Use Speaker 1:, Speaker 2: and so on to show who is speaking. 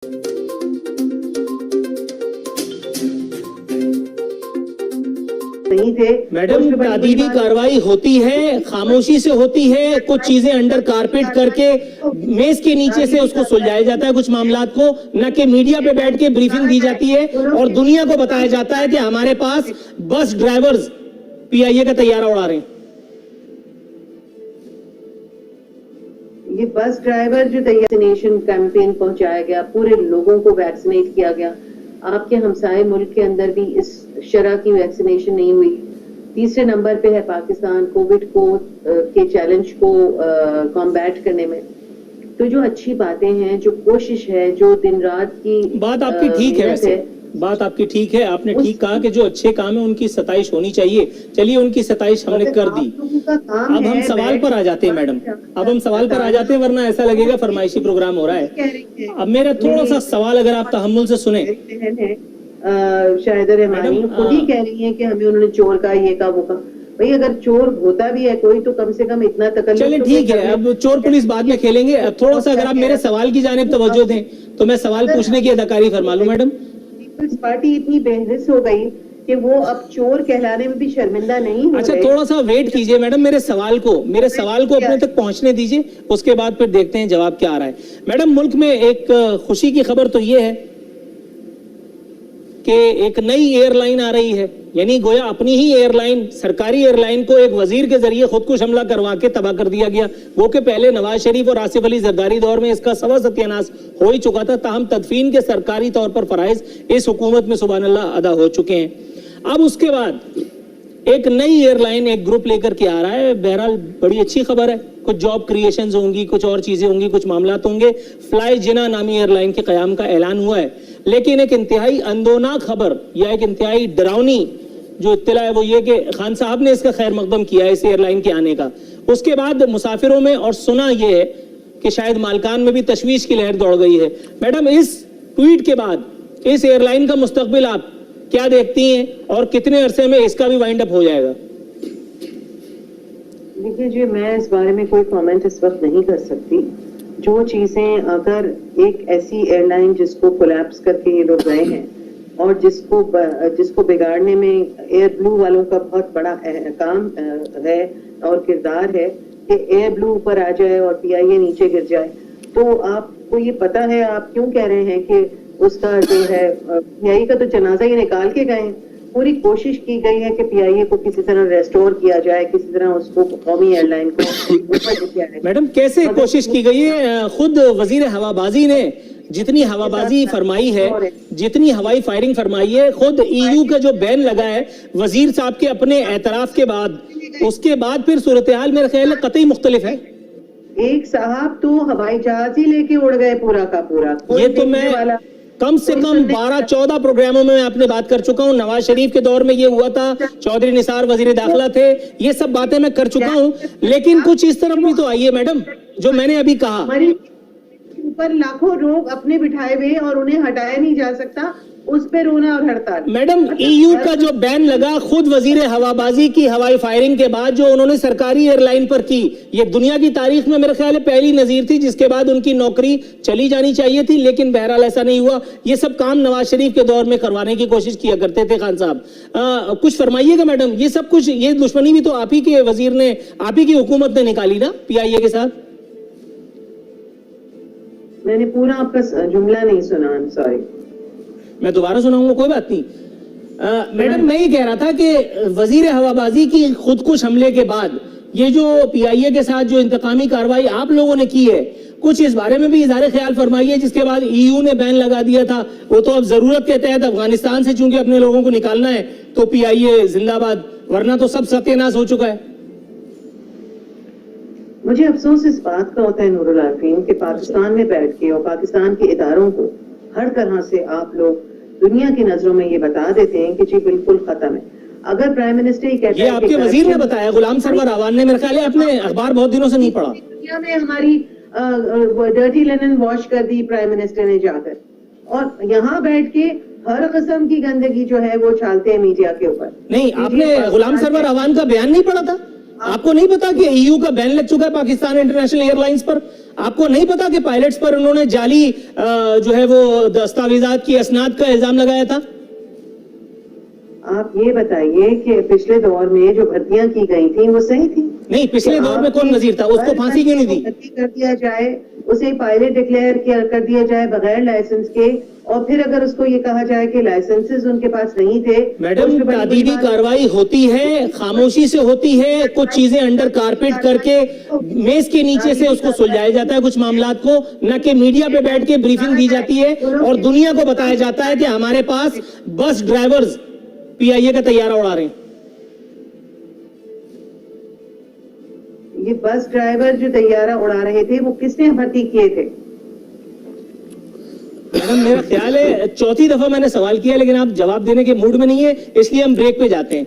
Speaker 1: नहीं थे
Speaker 2: मैडम, तादीबी कार्रवाई होती है, खामोशी से होती है, कुछ चीजें अंडर कारपेट करके मेज के नीचे से उसको सुलझाया जाता है कुछ मामलात को, न कि मीडिया पे बैठ के ब्रीफिंग दी जाती है और दुनिया को बताया जाता है कि हमारे पास बस ड्राइवर्स पीआईए का तैयारा उड़ा रहे हैं।
Speaker 1: ये बस ड्राइवर जो वैक्सीनेशन कैंपेन पहुंचाया गया, पूरे लोगों को वैक्सीनेट किया गया। आपके हमसाए मुल्क के अंदर भी इस शरह की वैक्सीनेशन नहीं हुई। तीसरे नंबर पे है पाकिस्तान कोविड को के चैलेंज को कॉम्बैट करने में। तो जो अच्छी बातें हैं, जो कोशिश है, जो दिन रात की
Speaker 2: बात आपकी ठीक है, वैसे बात आपकी ठीक है, आपने ठीक कहा कि जो अच्छे काम है उनकी सताइश होनी चाहिए। चलिए, उनकी सताइश हमने कर दी। अब हम सवाल पर आ जाते हैं मैडम, अब हम सवाल पर आ जाते हैं, वरना ऐसा लगेगा फरमाइशी प्रोग्राम हो रहा है। अब मेरा थोड़ा सा सवाल अगर आप तहम्मुल से सुने।
Speaker 1: शाहिदा रहमानी खुद ही कह रही है कि हमें उन्होंने चोर का, ये का, वो का। भाई अगर चोर होता भी है कोई, तो कम से कम इतना तकल्लुफ।
Speaker 2: चलिए ठीक है, अब चोर पुलिस बाद में खेलेंगे। अब थोड़ा सा अगर आप मेरे सवाल की जानिब तवज्जो दें तो मैं सवाल पूछने की अदाकारी फरमा लूं। मैडम,
Speaker 1: पीपल्स पार्टी इतनी बेहिस हो गई कि वो अब चोर कहलाने में भी शर्मिंदा नहीं हो
Speaker 2: अच्छा,
Speaker 1: रहे।
Speaker 2: थोड़ा सा वेट कीजिए मैडम, मेरे सवाल को अपने तक पहुंचने दीजिए, उसके बाद फिर देखते हैं जवाब क्या आ रहा है। मैडम, मुल्क में एक खुशी की खबर तो ये है कि एक नई एयरलाइन आ रही है, यानी गोया अपनी ही एयरलाइन, सरकारी एयरलाइन को एक वजीर के जरिए खुदकुश हमला करवा के तबाह कर दिया गया। वो कि पहले नवाज शरीफ और आसिफ अली जरदारी दौर में इसका सवा सत्यानाश हो ही चुका था, ताहम तदफीन के सरकारी तौर पर फराइज इस हुकूमत में सुभान अल्लाह अदा हो चुके हैं। अब उसके बाद एक नई एयरलाइन एक ग्रुप लेकर के आ रहा है। बहरहाल बड़ी अच्छी खबर है, कुछ जॉब क्रिएशंस होंगी, कुछ और चीजें होंगी, कुछ मामलात होंगे। फ्लाई जिना नामी एयरलाइन के कयाम का ऐलान हुआ है, लेकिन एक इंतहाई अंदोनाक खबर या एक इंतहाई डरावनी जो इत्तला है वो ये कि खान साहब ने इसका खैर मकदम किया है इस एयरलाइन के आने का। उसके बाद मुसाफिरों में और सुना ये है कि शायद मालकान में भी तशवीश की लहर दौड़ गई है। मैडम, इस ट्वीट के बाद इस एयरलाइन का मुस्तकबिल आप क्या देखती हैं और कितने अरसे में इसका भी वाइंड अप हो जाएगा?
Speaker 1: देखिए जी, मैं इस बारे में कोई कमेंट इस वक्त नहीं कर सकती। जो चीजें, अगर एक ऐसी एयरलाइन जिसको कोलैप्स करके ये लोग गए हैं और जिसको बिगाड़ने में एयर ब्लू वालों का बहुत बड़ा काम है और किरदार है कि एयर ब्लू ऊपर आ जाए और पीआईए नीचे गिर जाए, तो आपको ये पता है आप क्यों कह रहे हैं कि उसका जो है पीआईए का तो जनाजा ही निकाल के गए। पूरी कोशिश की गई है कि पीआईए को किसी तरह रेस्टोर किया जाए, किसी तरह उसको कौमी एयरलाइन को ऊपर लेके आए।
Speaker 2: मैडम, कैसे कोशिश की गई है? खुद वजीर हवाबाजी ने जितनी हवाबाजी फरमाई है, जितनी हवाई फायरिंग फरमाई है, खुद ईयू का जो बैन लगा है वजीर साहब के अपने एतराफ के बाद, उसके बाद फिर सूरत हाल मेरे ख्याल में कतई मुख्तलिफ है।
Speaker 1: एक साहब तो हवाई जहाज ही लेके उड़ गए पूरा का पूरा।
Speaker 2: ये तो मैं कम से कम 12-14 प्रोग्रामों में आपने बात कर चुका हूँ। नवाज शरीफ के दौर में ये हुआ था, चौधरी निसार वजीर दाखिला थे, ये सब बातें मैं कर चुका हूँ। लेकिन कुछ इस तरफ भी तो आई है मैडम, जो मैंने अभी कहा,
Speaker 1: ऊपर लाखों लोग अपने बिठाए हुए और उन्हें हटाया नहीं जा सकता, उस पे रोना और हड़ताल।
Speaker 2: मैडम, ईयू का जो बैन लगा खुद वजीर हवाबाजी की हवाई फायरिंग के बाद जो उन्होंने सरकारी एयरलाइन पर की, ये दुनिया की तारीख में मेरे ख्याल है पहली नजीर थी, जिसके बाद उनकी नौकरी चली जानी चाहिए थी, लेकिन बहरहाल ऐसा नहीं हुआ। ये सब काम नवाज शरीफ के दौर में करवाने की कोशिश किया करते थे खान साहब। कुछ फरमाइएगा मैडम, ये सब कुछ, ये दुश्मनी भी तो आप ही के वजीर ने, आप ही की हुकूमत ने निकाली ना पीआईए के साथ?
Speaker 1: मैंने पूरा आपका जुमला नहीं सुना, सॉरी।
Speaker 2: मैं दोबारा सुनाऊंगा, कोई बात नहीं। मैडम, मैं ये कह रहा था कि वजीर हवाबाजी की खुदकुश हमले के बाद ये जो पीआईए के साथ जो इंतकामी कार्रवाई आप लोगों ने की है, कुछ इस बारे में भी इज़हार ख्याल फरमाइए। जिसके बाद ईयू ने बैन लगा दिया था, वो तो अब जरूरत के तहत अफगानिस्तान से चूंकि अपने लोगों को निकालना है तो पीआईए जिंदाबाद, वरना तो सब सत्यानाश हो चुका है।
Speaker 1: मुझे अफसोस इस बात का होता है नूरुल आफरीन कि पाकिस्तान में बैठ के और पाकिस्तान के इदारों को हर तरह से आप लोग दुनिया की नजरों में ये बता देते हैं कि जी बिल्कुल खत्म है। अगर प्राइम मिनिस्टर ही कहता है,
Speaker 2: ये आपके वजीर ने बताया, गुलाम सरवर आवान ने, मेरे ख्याल है आपने अखबार बहुत दिनों से नहीं पढ़ा।
Speaker 1: दुनिया में हमारी डर्टी लिनन वॉश कर दी प्राइम मिनिस्टर ने जाकर, और यहाँ बैठ के हर किस्म की गंदगी जो है वो छालते हैं मीडिया के ऊपर।
Speaker 2: नहीं, आपने गुलाम सरवर आवान का बयान नहीं पढ़ा था? आपको नहीं पता कि ईयू का बैन लग चुका है पाकिस्तान इंटरनेशनल एयरलाइंस पर? आपको नहीं पता कि पायलट्स पर उन्होंने जाली जो है वो दस्तावेजात की असनाद का इल्जाम लगाया था?
Speaker 1: आप ये बताइए कि पिछले दौर में जो भर्तियां की गई थी वो सही थी?
Speaker 2: नहीं, पिछले दौर में कौन वजीर था? उसको फांसी क्यों नहीं दी?
Speaker 1: भर्ती कर दिया जाए, उसे पायलट डिक्लेयर कर दिया जाए बगैर लाइसेंस के, और फिर अगर उसको ये कहा जाए कि लाइसेंसेस उनके पास नहीं थे।
Speaker 2: मैडम, तादीबी कार्रवाई होती है, खामोशी से होती है, कुछ चीजें अंडर कारपेट करके मेज के नीचे से उसको सुलझाया जाता है कुछ मामलात को, न कि मीडिया पे बैठ के ब्रीफिंग दी जाती है और दुनिया को बताया जाता है कि हमारे पास बस ड्राइवर्स पीआईए का तैयारा उड़ा रहे हैं।
Speaker 1: ये बस ड्राइवर जो तैयारा उड़ा रहे थे वो किसने भर्ती किए थे?
Speaker 2: मैडम, मेरा ख्याल है चौथी दफा मैंने सवाल किया, लेकिन आप जवाब देने के मूड में नहीं है, इसलिए हम ब्रेक पे जाते हैं।